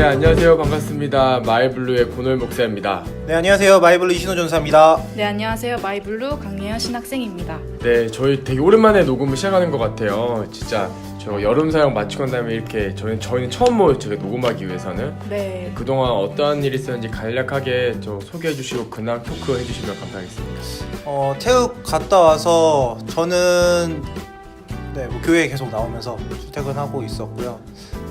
안녕하세요. 반갑습니다. 마이블루의 고노일 목사입니다. 네, 안녕하세요. 마이블루 이신호 전사입니다. 네, 안녕하세요. 마이블루 강예현 신학생입니다. 네, 저희 되게 오랜만에 녹음을 시작하는 것 같아요. 진짜 저 여름 사역 마치고 난 다음에 이렇게 저희는 처음 모였죠. 녹음하기 위해서는. 네. 그동안 어떠한 일이 있었는지 간략하게 저 소개해 주시고 근황 토크 해주시면 감사하겠습니다. 체육 갔다 와서 저는 뭐 교회에 계속 나오면서 출퇴근하고 있었고요.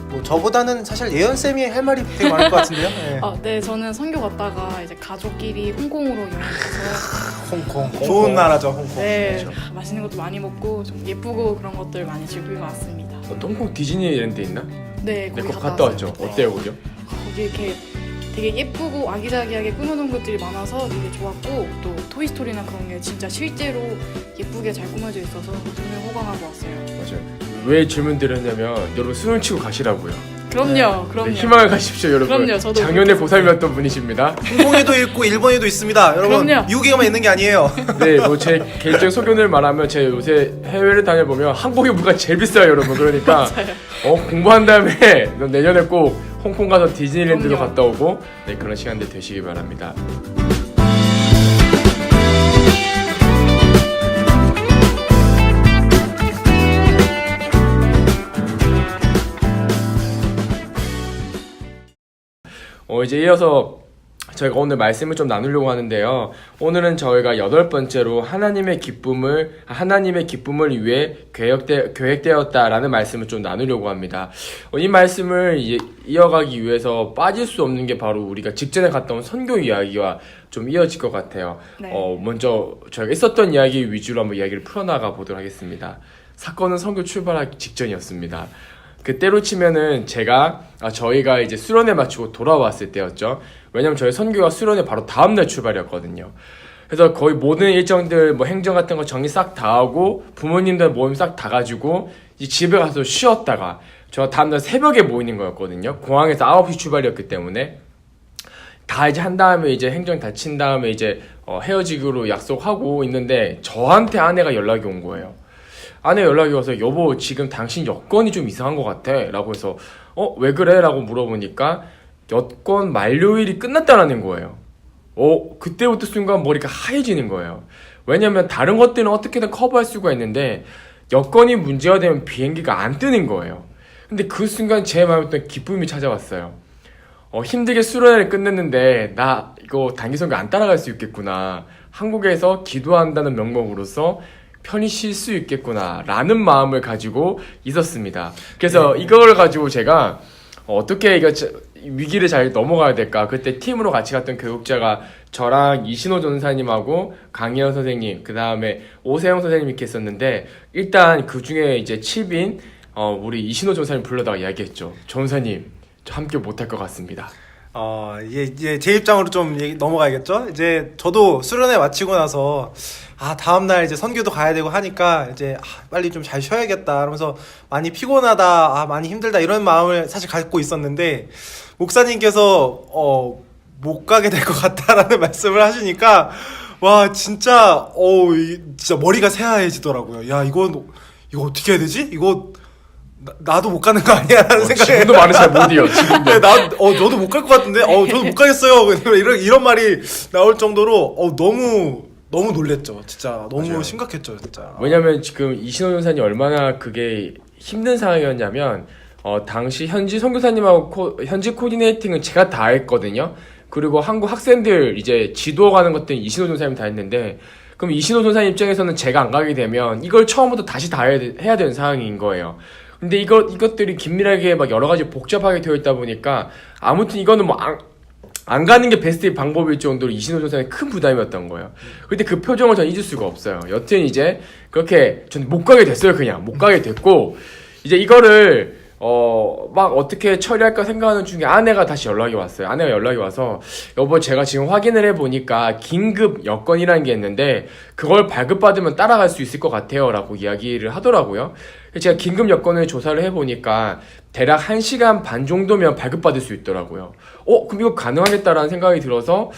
뭐 저보다는 사실 예현 쌤이 할 말이 되게 많을 것 같은데요. 네. 네, 저는 선교 갔다가 이제 가족끼리 홍콩으로 여행 가서 홍콩 좋은 나라죠, 홍콩. 네, 그렇죠. 맛있는 것도 많이 먹고 좀 예쁘고 그런 것들 많이 즐기고 왔습니다. 홍콩 디즈니랜드 있나? 네, 네, 거기 그거 갔다 왔죠. 네. 어때요, 거기요? 거기 이렇게 되게 예쁘고 아기자기하게 꾸며놓은 것들이 많아서 되게 좋았고 또 토이스토리나 그런 게 진짜 실제로 예쁘게 잘 꾸며져 있어서 눈을 호강하고 왔어요. 맞아요. 왜 질문 드렸냐면 여러분 숨을 치고 가시라고요. 그럼요, 그럼요. 네, 희망을 가십시오, 여러분. 그럼요, 저도 작년에 그렇게 고3이었던 분이십니다. 홍콩에도 있고 일본에도 있습니다. 여러분, 그럼요. 미국에만 있는 게 아니에요. 네, 뭐 제 개인적인 소견을 말하면 제 요새 해외를 다녀보면 한국의 물가 제일 비싸요, 여러분. 그러니까 공부한 다음에 내년에 꼭 홍콩 가서 디즈니랜드도 그럼요. 갔다 오고 네, 그런 시간들 되시기 바랍니다. 이제 이어서 저희가 오늘 말씀을 좀 나누려고 하는데요. 오늘은 저희가 8번째로 하나님의 기쁨을 위해 계획되었다라는 말씀을 좀 나누려고 합니다. 이 말씀을 이어가기 위해서 빠질 수 없는 게 바로 우리가 직전에 갔다 온 선교 이야기와 좀 이어질 것 같아요. 네. 먼저 저희가 있었던 이야기 위주로 한번 이야기를 풀어나가 보도록 하겠습니다. 사건은 선교 출발하기 직전이었습니다. 그때로 치면은 저희가 이제 수련회 마치고 돌아왔을 때였죠. 왜냐면 저희 선교가 수련회 바로 다음날 출발이었거든요. 그래서 거의 모든 일정들 뭐 행정 같은 거 정리 싹 다 하고 부모님들 모임 싹 다 가지고 이제 집에 가서 쉬었다가 저 다음날 새벽에 모이는 거였거든요. 공항에서 9시 출발이었기 때문에 다 이제 한 다음에 이제 행정 다 친 다음에 이제 헤어지기로 약속하고 있는데 저한테 아내가 연락이 온 거예요. 아내 연락이 와서 여보 지금 당신 여권이 좀 이상한 것 같아 라고 해서 왜 그래? 라고 물어보니까 여권 만료일이 끝났다라는 거예요. 그때부터 순간 머리가 하얘지는 거예요. 왜냐면 다른 것들은 어떻게든 커버할 수가 있는데 여권이 문제가 되면 비행기가 안 뜨는 거예요. 근데 그 순간 제 마음에 어떤 기쁨이 찾아왔어요. 힘들게 수련회를 끝냈는데 나 이거 단기 선교 안 따라갈 수 있겠구나. 한국에서 기도한다는 명목으로서 편히 쉴 수 있겠구나 라는 마음을 가지고 있었습니다. 그래서 이걸 가지고 제가 어떻게 이거 위기를 잘 넘어가야 될까. 그때 팀으로 같이 갔던 교육자가 저랑 이신호 전사님하고 강예현 선생님 그 다음에 오세영 선생님 이렇게 있었는데 일단 그 중에 이제 칩인 우리 이신호 전사님 불러다가 이야기했죠. 전사님 저 함께 못할 것 같습니다. 이제 제 입장으로 좀 넘어가야겠죠? 이제 저도 수련회 마치고 나서 다음날 이제 선교도 가야 되고 하니까 이제 빨리 좀 잘 쉬어야겠다 이러면서 많이 피곤하다, 많이 힘들다 이런 마음을 사실 갖고 있었는데 목사님께서 못 가게 될 것 같다라는 말씀을 하시니까 와 진짜 진짜 머리가 새하얘지더라고요. 야 이거 어떻게 해야 되지? 이거 나도 못 가는 거 아니야? 라는 생각에. 지금도 말을 잘 못 이어, 지금도. 네, 저도 못 갈 것 같은데? 저도 못 가겠어요. 이런 말이 나올 정도로, 너무 놀랬죠. 진짜. 너무 맞아요. 심각했죠, 진짜. 왜냐면 지금 이신호 전사님 얼마나 그게 힘든 상황이었냐면, 당시 현지 선교사님하고 현지 코디네이팅은 제가 다 했거든요. 그리고 한국 학생들 이제 지도 가는 것들은 이신호 전사님 다 했는데, 그럼 이신호 전사님 입장에서는 제가 안 가게 되면 이걸 처음부터 다시 다 해야 되는 상황인 거예요. 근데 이것들이 긴밀하게 막 여러 가지 복잡하게 되어 있다 보니까 아무튼 이거는 뭐 안 가는 게 베스트 방법일 정도로 이신호 전사님 큰 부담이었던 거예요. 근데 그 표정을 저는 잊을 수가 없어요. 여튼 이제 그렇게 저는 못 가게 됐어요. 그냥 못 가게 됐고 이제 이거를 막 어떻게 처리할까 생각하는 중에 아내가 다시 연락이 왔어요. 아내가 연락이 와서 여보 제가 지금 확인을 해보니까 긴급 여권이라는 게 있는데 그걸 발급받으면 따라갈 수 있을 것 같아요 라고 이야기를 하더라고요. 제가 긴급 여권을 조사를 해보니까 대략 1시간 반 정도면 발급받을 수 있더라고요. 그럼 이거 가능하겠다라는 생각이 들어서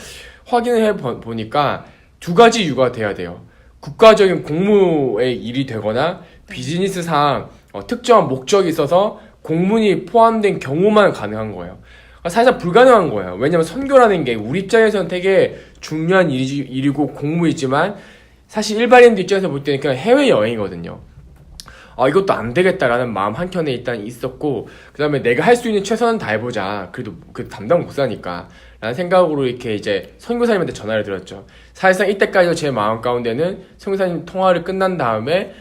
확인을 해보니까 2가지 이유가 돼야 돼요. 국가적인 공무의 일이 되거나 비즈니스상 특정한 목적이 있어서 공문이 포함된 경우만 가능한 거예요. 사실상 불가능한 거예요. 왜냐면 선교라는 게 우리 입장에서는 되게 중요한 일이고 공무이지만 사실 일반인들 입장에서 볼 때는 그냥 해외여행이거든요. 이것도 안 되겠다라는 마음 한켠에 일단 있었고, 그 다음에 내가 할 수 있는 최선은 다해보자. 그래도 그 담당 목사니까. 라는 생각으로 이렇게 이제 선교사님한테 전화를 드렸죠. 사실상 이때까지도 제 마음 가운데는 선교사님 통화를 끝난 다음에,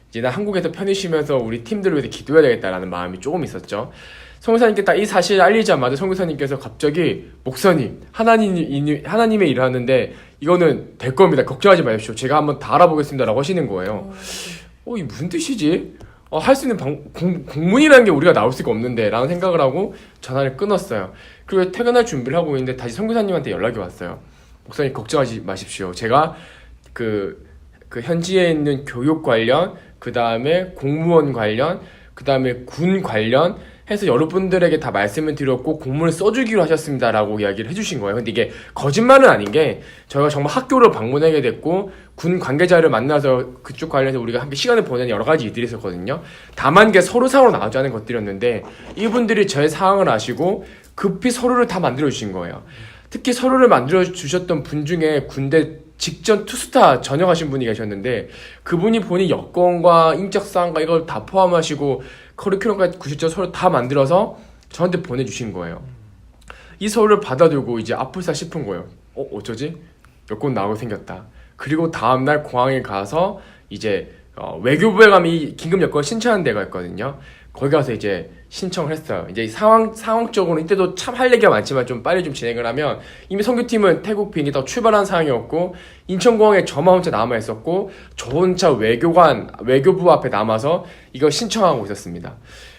이제 나 한국에서 편히 쉬면서 우리 팀들을 위해서 기도해야 되겠다라는 마음이 조금 있었죠. 선교사님께 딱 이 사실을 알리자마자 선교사님께서 갑자기 목사님, 하나님의 일을 하는데 이거는 될 겁니다. 걱정하지 마십시오. 제가 한번 다 알아보겠습니다라고 하시는 거예요. 이 무슨 뜻이지? 할 수 있는 공문이라는 게 우리가 나올 수가 없는데 라는 생각을 하고 전화를 끊었어요. 그리고 퇴근할 준비를 하고 있는데 다시 선교사님한테 연락이 왔어요. 목사님 걱정하지 마십시오. 제가 그 현지에 있는 교육 관련, 그 다음에 공무원 관련, 그 다음에 군 관련 해서 여러분들에게 다 말씀을 드렸고 공문을 써주기로 하셨습니다 라고 이야기를 해주신 거예요. 근데 이게 거짓말은 아닌 게 저희가 정말 학교를 방문하게 됐고 군 관계자를 만나서 그쪽 관련해서 우리가 함께 시간을 보내는 여러 가지 일들이 있었거든요. 다만 게 서로 상으로 나오지 않은 것들이었는데 이분들이 저의 상황을 아시고 급히 서류를 다 만들어 주신 거예요. 특히 서류를 만들어 주셨던 분 중에 군대 직전 투스타 전역하신 분이 계셨는데 그분이 본인 여권과 인적사항과 이걸 다 포함하시고 커리큘럼까지 90점 서류 다 만들어서 저한테 보내주신 거예요. 이 서류를 받아들고 이제 아플까 싶은 거예요. 어쩌지? 여권 나오게 생겼다. 그리고 다음날 공항에 가서 이제 외교부에 가면 이 긴급 여권 신청하는 데가 있거든요. 거기 가서 이제 신청을 했어요. 이제 상황적으로 이때도 참 할 얘기가 많지만 좀 빨리 좀 진행을 하면 이미 선교팀은 태국 비행기 타고 출발한 상황이었고 인천공항에 저만 혼자 남아 있었고 저 혼자 외교부 앞에 남아서 이걸 신청하고 있었습니다.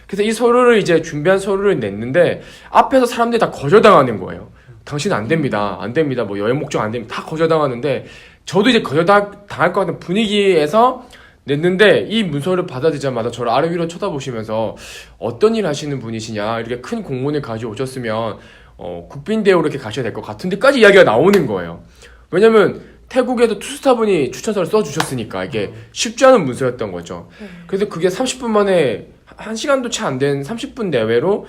그래서 이 서류를 이제 준비한 서류를 냈는데 앞에서 사람들이 다 거절당하는 거예요. 당신은 안 됩니다. 뭐 여행 목적 안 됩니다. 다 거절당하는데 저도 이제 거절당할 것 같은 분위기에서 냈는데 이 문서를 받아들자마자 저를 아래 위로 쳐다보시면서 어떤 일 하시는 분이시냐, 이렇게 큰 공문을 가져오셨으면 국빈대우로 이렇게 가셔야 될 것 같은데까지 이야기가 나오는 거예요. 왜냐면 태국에도 투스타분이 추천서를 써주셨으니까 이게 쉽지 않은 문서였던 거죠. 그래서 그게 30분 만에 1시간도 채 안 된 30분 내외로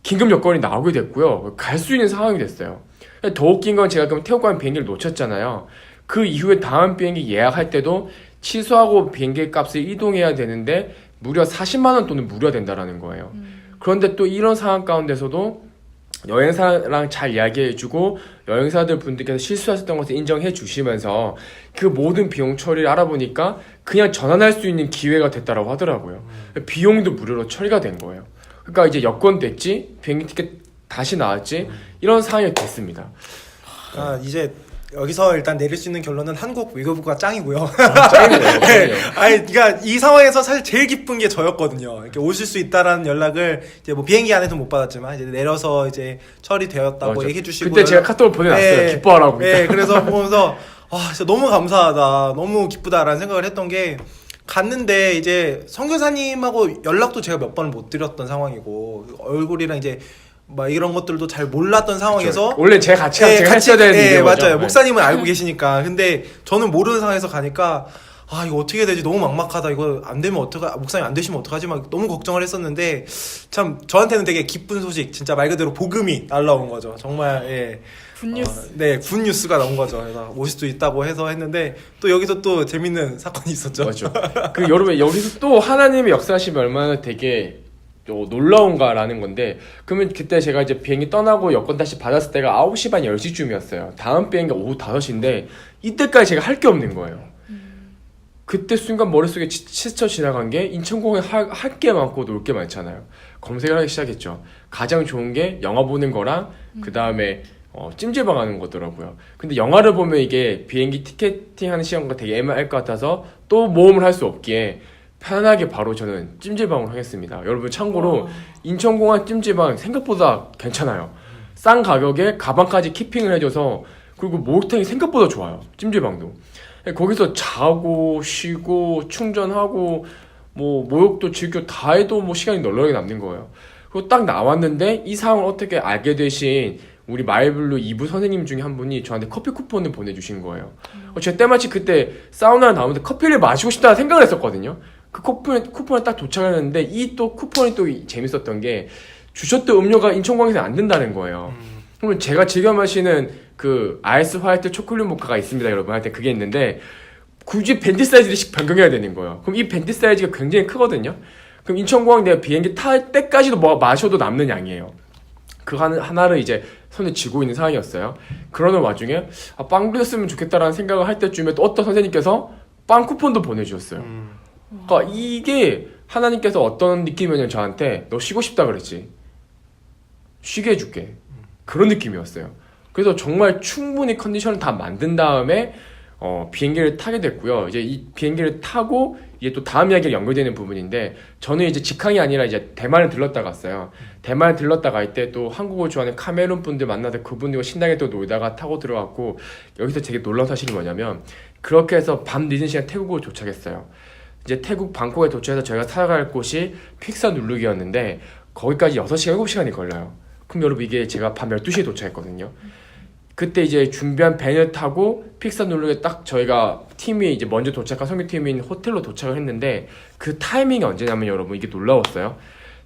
긴급 여건이 나오게 됐고요. 갈 수 있는 상황이 됐어요. 더 웃긴 건 제가 그럼 태국 가는 비행기를 놓쳤잖아요. 그 이후에 다음 비행기 예약할 때도 취소하고 비행기 값을 이동해야 되는데 무려 40만 원 돈은 무료가 된다라는 거예요. 그런데 또 이런 상황 가운데서도 여행사랑 잘 이야기해주고 여행사들 분들께서 실수하셨던 것을 인정해 주시면서 그 모든 비용 처리를 알아보니까 그냥 전환할 수 있는 기회가 됐다라고 하더라고요. 비용도 무료로 처리가 된 거예요. 그러니까 이제 여권 됐지, 비행기 티켓 다시 나왔지, 이런 상황이 됐습니다. 이제 여기서 일단 내릴 수 있는 결론은 한국 외교부가 짱이고요. 짱이네요. 네. 그러니까 이 상황에서 사실 제일 기쁜 게 저였거든요. 이렇게 오실 수 있다라는 연락을 이제 뭐 비행기 안에서 못 받았지만 이제 내려서 이제 처리되었다고 맞아. 얘기해 주시고 그때 제가 카톡을 보내놨어요. 기뻐하라고. 네, 그래서 보면서 진짜 너무 감사하다, 너무 기쁘다라는 생각을 했던 게 갔는데 이제 선교사님하고 연락도 제가 몇 번을 못 드렸던 상황이고 얼굴이랑 이제 막 이런 것들도 잘 몰랐던 상황에서 그렇죠. 원래 제가 같이 했어야 되는 일이죠. 맞아요. 목사님은 알고 계시니까. 근데 저는 모르는 상황에서 가니까 이거 어떻게 해야 되지? 너무 막막하다. 이거 안 되면 목사님 안 되시면 어떡하지? 막 너무 걱정을 했었는데 참 저한테는 되게 기쁜 소식, 진짜 말 그대로 복음이 날라온 거죠. 정말 굿뉴스. 굿뉴스가 나온 거죠. 그래서 오실 수 있다고 해서 했는데 또 여기서 또 재밌는 사건이 있었죠. 맞죠. 여러분 여기서 또 하나님의 역사하심이 얼마나 되게 놀라운가라는 건데, 그러면 그때 제가 이제 비행기 떠나고 여권 다시 받았을 때가 9시 반 10시쯤이었어요. 다음 비행기가 오후 5시인데 이때까지 제가 할 게 없는 거예요. 그때 순간 머릿속에 스쳐 지나간 게 인천공항에 할 게 많고 놀 게 많잖아요. 검색을 하기 시작했죠. 가장 좋은 게 영화 보는 거랑 그 다음에 찜질방 하는 거더라고요. 근데 영화를 보면 이게 비행기 티켓팅 하는 시간과 되게 애매할 것 같아서 또 모험을 할 수 없기에 편하게 바로 저는 찜질방으로 하겠습니다. 여러분 참고로 인천공항 찜질방 생각보다 괜찮아요. 싼 가격에 가방까지 키핑을 해줘서, 그리고 목욕탕이 생각보다 좋아요. 찜질방도. 거기서 자고 쉬고 충전하고 뭐 목욕도 즐겨 다 해도 뭐 시간이 널널하게 남는 거예요. 그리고 딱 나왔는데 이 상황을 어떻게 알게 되신 우리 마이블루 2부 선생님 중에 한 분이 저한테 커피 쿠폰을 보내주신 거예요. 제가 때마치 그때 사우나를 나오는데 커피를 마시고 싶다는 생각을 했었거든요. 그 쿠폰에 딱 도착을 했는데 이 또 쿠폰이 또 재밌었던 게 주셨던 음료가 인천공항에서 안 된다는 거예요. 그러면 제가 즐겨 마시는 그 아이스 화이트 초콜릿 모카가 있습니다, 여러분. 할 때 그게 있는데 굳이 벤티 사이즈를 변경해야 되는 거예요. 그럼 이 벤티 사이즈가 굉장히 크거든요. 그럼 인천공항 내가 비행기 탈 때까지도 뭐 마셔도 남는 양이에요. 그 하나를 이제 손에 쥐고 있는 상황이었어요. 그러는 와중에 빵 드렸으면 좋겠다라는 생각을 할 때쯤에 또 어떤 선생님께서 빵 쿠폰도 보내주셨어요. 그러니까 이게 하나님께서 어떤 느낌이냐면 저한테 너 쉬고 싶다 그랬지. 쉬게 해줄게. 그런 느낌이었어요. 그래서 정말 충분히 컨디션을 다 만든 다음에 비행기를 타게 됐고요. 이제 이 비행기를 타고 이게 또 다음 이야기가 연결되는 부분인데 저는 이제 직항이 아니라 이제 대만을 들렀다 갔어요. 대만을 들렀다 갈 때 또 한국을 좋아하는 카메룬 분들 만나서 그분들과 신나게 또 놀다가 타고 들어갔고 여기서 되게 놀라운 사실이 뭐냐면 그렇게 해서 밤 늦은 시간 태국으로 도착했어요. 이제 태국 방콕에 도착해서 저희가 살아갈 곳이 픽사 누르기였는데 거기까지 6시간, 7시간이 걸려요. 그럼 여러분 이게 제가 밤 12시에 도착했거든요. 그때 이제 준비한 밴을 타고 픽사 누르게 딱 저희가 팀이 이제 먼저 도착한 선교팀인 호텔로 도착을 했는데 그 타이밍이 언제냐면 여러분 이게 놀라웠어요.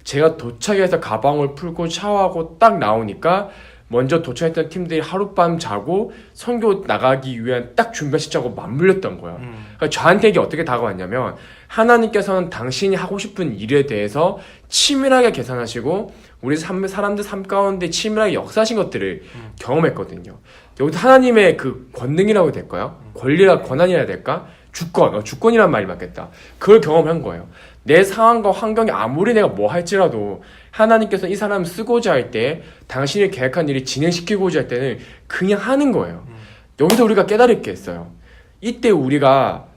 제가 도착해서 가방을 풀고 샤워하고 딱 나오니까 먼저 도착했던 팀들이 하룻밤 자고 선교 나가기 위한 딱 준비한 시점하고 맞물렸던 거예요. 그러니까 저한테 이게 어떻게 다가왔냐면 하나님께서는 당신이 하고 싶은 일에 대해서 치밀하게 계산하시고 우리 사람들 삶 가운데 치밀하게 역사하신 것들을 경험했거든요. 여기서 하나님의 그 권능이라고 해야 될까요? 권리라 권한이라 해야 될까? 주권이란 말이 맞겠다. 그걸 경험한 거예요. 내 상황과 환경이 아무리 내가 뭐 할지라도 하나님께서 이 사람을 쓰고자 할 때 당신이 계획한 일을 진행시키고자 할 때는 그냥 하는 거예요. 여기서 우리가 깨달을 게 있어요. 이때 우리가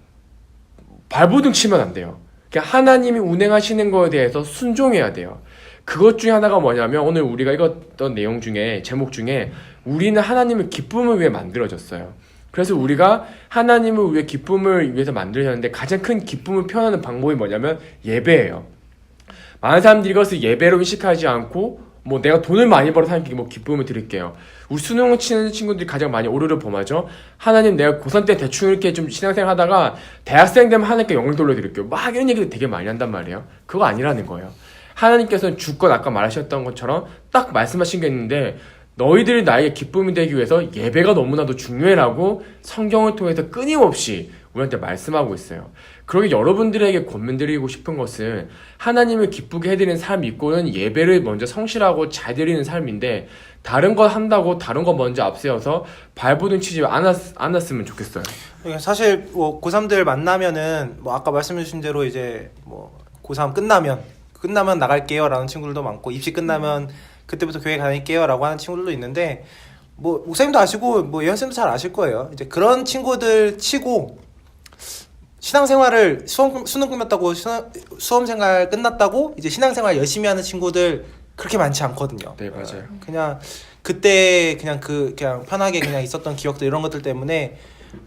발버둥 치면 안 돼요. 그냥 하나님이 운행하시는 거에 대해서 순종해야 돼요. 그것 중에 하나가 뭐냐면 오늘 우리가 읽었던 내용 중에 제목 중에 우리는 하나님의 기쁨을 위해 만들어졌어요. 그래서 우리가 하나님을 위해 기쁨을 위해서 만들어졌는데 가장 큰 기쁨을 표현하는 방법이 뭐냐면 예배예요. 많은 사람들이 이것을 예배로 인식하지 않고 뭐 내가 돈을 많이 벌어서 하나님께 뭐 기쁨을 드릴게요. 우리 수능 치는 친구들이 가장 많이 오르를 범하죠. 하나님 내가 고3 때 대충 이렇게 좀 신앙생활 하다가 대학생 되면 하나님께 영을 돌려드릴게요. 막 이런 얘기를 되게 많이 한단 말이에요. 그거 아니라는 거예요. 하나님께서는 주권 아까 말하셨던 것처럼 딱 말씀하신 게 있는데 너희들이 나에게 기쁨이 되기 위해서 예배가 너무나도 중요해라고 성경을 통해서 끊임없이 우리한테 말씀하고 있어요. 그러게 여러분들에게 권면드리고 싶은 것은 하나님을 기쁘게 해드리는 삶이 있고는 예배를 먼저 성실하고 잘 드리는 삶인데 다른 거 한다고 다른 거 먼저 앞세워서 발버둥 치지 않았으면 좋겠어요. 사실 뭐 고3들 만나면은 뭐 아까 말씀해주신 대로 이제 뭐 고3 끝나면 나갈게요라는 친구들도 많고 입시 끝나면 그때부터 교회 다닐게요라고 하는 친구들도 있는데 뭐 목사님도 아시고 뭐 예언쌤도 잘 아실 거예요. 이제 그런 친구들 치고 신앙생활을 수능 끝났다고 수험생활 끝났다고 이제 신앙생활 열심히 하는 친구들 그렇게 많지 않거든요. 네, 맞아요. 그냥 그때 그냥 편하게 그냥 있었던 기억들 이런 것들 때문에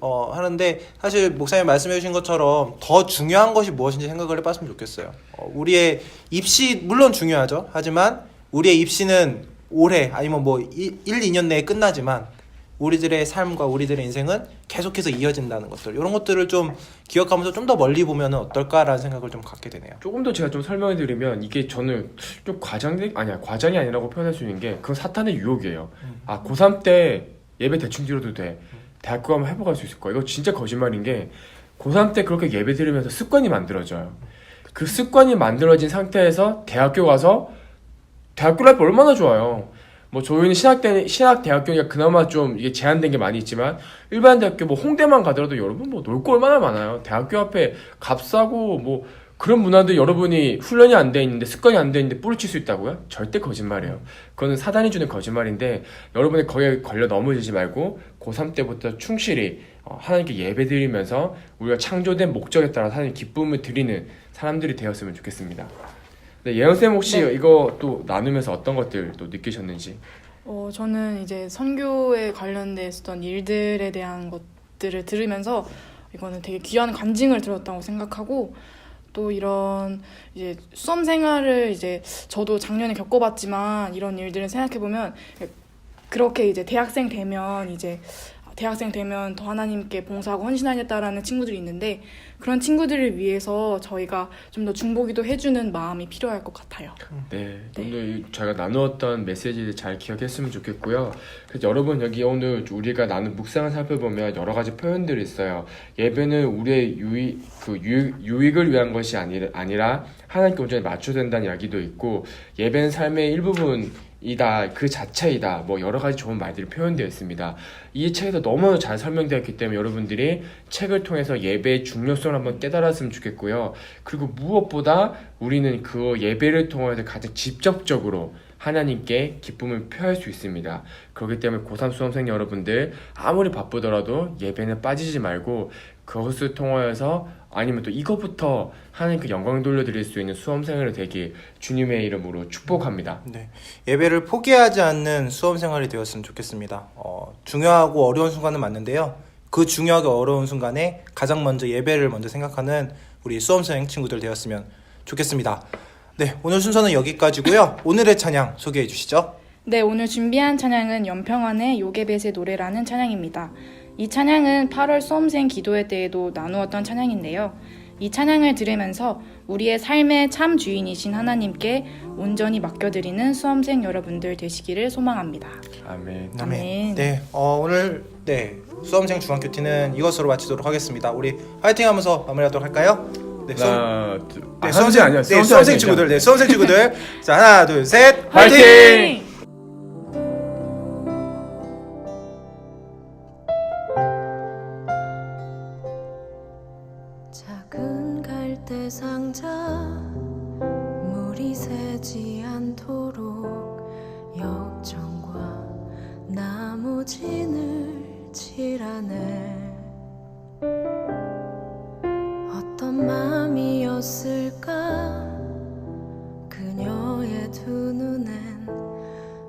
하는데 사실 목사님 말씀해 주신 것처럼 더 중요한 것이 무엇인지 생각을 해봤으면 좋겠어요. 우리의 입시 물론 중요하죠. 하지만 우리의 입시는 올해 아니면 뭐 1, 2년 내에 끝나지만 우리들의 삶과 우리들의 인생은 계속해서 이어진다는 것들 이런 것들을 좀 기억하면서 좀 더 멀리 보면 어떨까라는 생각을 좀 갖게 되네요. 조금 더 제가 좀 설명해 드리면 이게 저는 좀 과장이 아니라고 표현할 수 있는 게 그건 사탄의 유혹이에요. 고3 때 예배 대충 드려도 돼. 대학교 가면 회복할 수 있을 거야. 이거 진짜 거짓말인 게 고3 때 그렇게 예배 드리면서 습관이 만들어져요. 그 습관이 만들어진 상태에서 대학교 가서 대학교 라이프 얼마나 좋아요. 뭐 저희는 신학 대학교니까 그나마 좀 이게 제한된 게 많이 있지만 일반 대학교 뭐 홍대만 가더라도 여러분 뭐 놀 거 얼마나 많아요. 대학교 앞에 값싸고 뭐 그런 문화들 여러분이 훈련이 안 돼 있는데 습관이 안 돼 있는데 뿌리칠 수 있다고요? 절대 거짓말이에요. 그거는 사단이 주는 거짓말인데 여러분이 거기에 걸려 넘어지지 말고 고3 때부터 충실히 하나님께 예배 드리면서 우리가 창조된 목적에 따라 하나님 기쁨을 드리는 사람들이 되었으면 좋겠습니다. 네, 예언쌤 혹시 이거 또 나누면서 어떤 것들 또 느끼셨는지? 저는 이제 선교에 관련됐던 일들에 대한 것들을 들으면서 이거는 되게 귀한 간증을 들었다고 생각하고 또 이런 이제 수험 생활을 이제 저도 작년에 겪어봤지만 이런 일들을 생각해보면 그렇게 이제 대학생 되면 이제 대학생 되면 더 하나님께 봉사하고 헌신하겠다라는 친구들이 있는데 그런 친구들을 위해서 저희가 좀 더 중보기도 해주는 마음이 필요할 것 같아요. 네, 오늘 저희가 나누었던 메시지를 잘 기억했으면 좋겠고요. 그래서 여러분 여기 오늘 우리가 나눈 묵상을 살펴보면 여러 가지 표현들이 있어요. 예배는 우리의 유익을 위한 것이 아니라 하나님께 온전히 맞춰야 된다는 이야기도 있고, 예배는 삶의 일부분이다, 그 자체이다, 뭐 여러 가지 좋은 말들이 표현되어 있습니다. 이 책에서 너무 잘 설명되었기 때문에 여러분들이 책을 통해서 예배의 중요성을 한번 깨달았으면 좋겠고요. 그리고 무엇보다 우리는 그 예배를 통해서 가장 직접적으로 하나님께 기쁨을 표할 수 있습니다. 그렇기 때문에 고3 수험생 여러분들 아무리 바쁘더라도 예배는 빠지지 말고 그것을 통하여서 아니면 또 이것부터 하나님께 영광 돌려드릴 수 있는 수험생활이 되길 주님의 이름으로 축복합니다. 네, 예배를 포기하지 않는 수험생활이 되었으면 좋겠습니다. 중요하고 어려운 순간은 맞는데요. 그 중요하고 어려운 순간에 가장 먼저 예배를 먼저 생각하는 우리 수험생 친구들 되었으면 좋겠습니다. 네, 오늘 순서는 여기까지고요. 오늘의 찬양 소개해 주시죠. 네, 오늘 준비한 찬양은 연평안의 요게벳의 노래라는 찬양입니다. 이 찬양은 8월 수험생 기도회 때에도 나누었던 찬양인데요. 이 찬양을 들으면서 우리의 삶의 참 주인이신 하나님께 온전히 맡겨드리는 수험생 여러분들 되시기를 소망합니다. 아멘. 아멘. 네, 오늘 수험생 중학교티는 이것으로 마치도록 하겠습니다. 우리 화이팅 하면서 마무리하도록 할까요? 네, 수험생 아니야. 수험생 친구들. 수험생 친구들. 자, 하나, 둘, 셋. 화이팅! 작은 갈대 상자 물이 새지 않도록 역청과 나무진을 칠하네. 어떤 맘이었을까 그녀의 두 눈엔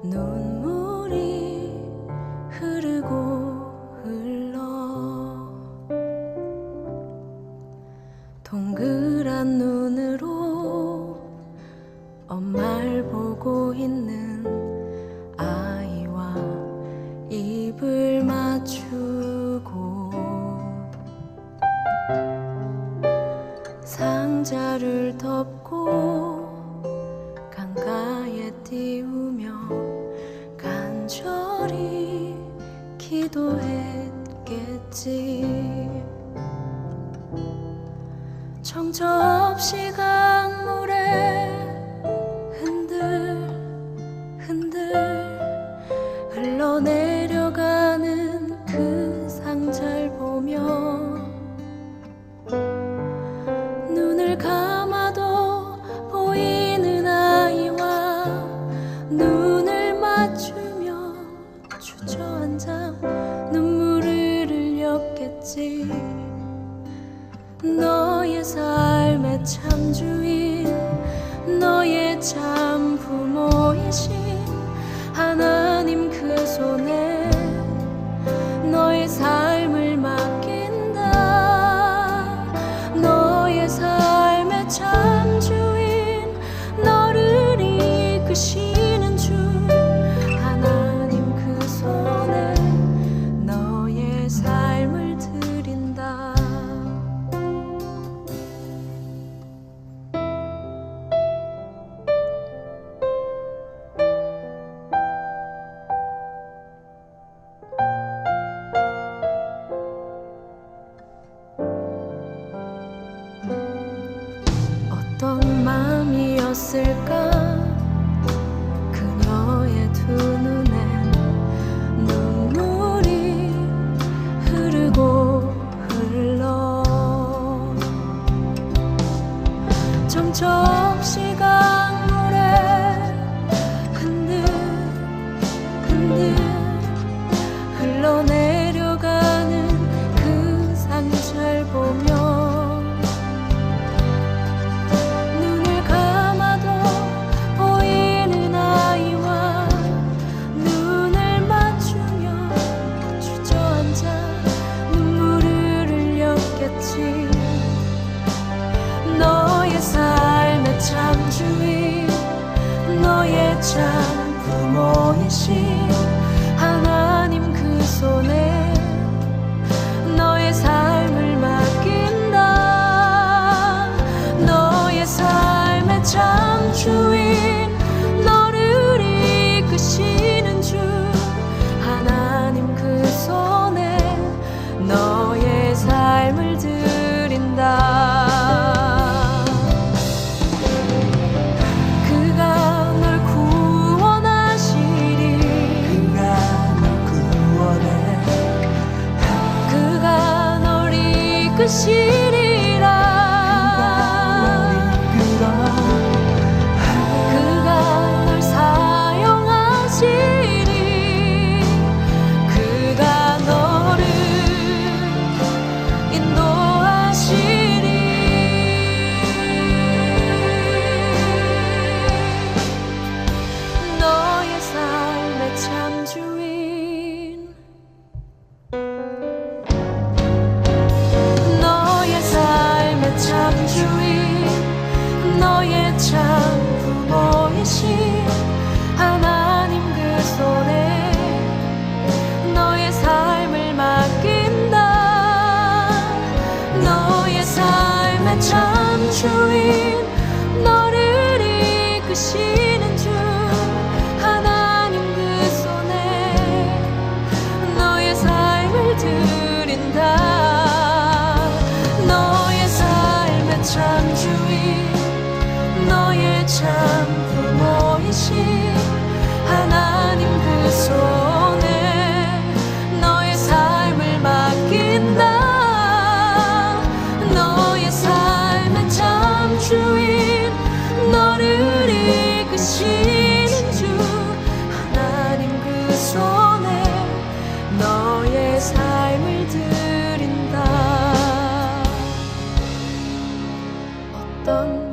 눈물이 흐르고 흘러. 동그란 눈으로 엄마를 보고 있는 아이와 입을 맞추고 상자를 덮고 강가에 띄우며 간절히 기도했겠지. 정처 없이 강물에 흔들흔들 흘러내려가는 그 상자를 보며 눈을 감아도 보이는 아이와 눈을 맞추며 주저앉아 눈물을 흘렸겠지. 너의 삶의 참 주인, 너의 참 부모이신 하나님 그 손에 너의 삶을 맡긴다. 너의 삶의 참 주인, 너를 이끄시는 주 하나님 그 손에 너의 삶을 드린다. 어떤 마음이었을까 그녀의 두 눈엔 눈물이 흐르고 흘러. 정처 없이 강물에 흔들흔들 흘러내려가는 그 상자를 보며 너의 삶의 참 주인, 너의 참 부모이신 하나님 그 손에 너의 참 부모이신 하나님 그 손에 너의 삶을 맡긴다. 너의 삶의 참 주인 너를 이끄시는 주 하나님 그 손에 너의 삶을 드린다. 너의 삶의 참 주인 너의 참 부모이신 하나님 그 손에 너의 삶을 맡긴다. 너의 삶의 참 주인 너를 이끄시는 주 하나님 그 손에 너의 삶을 드린다. 어떤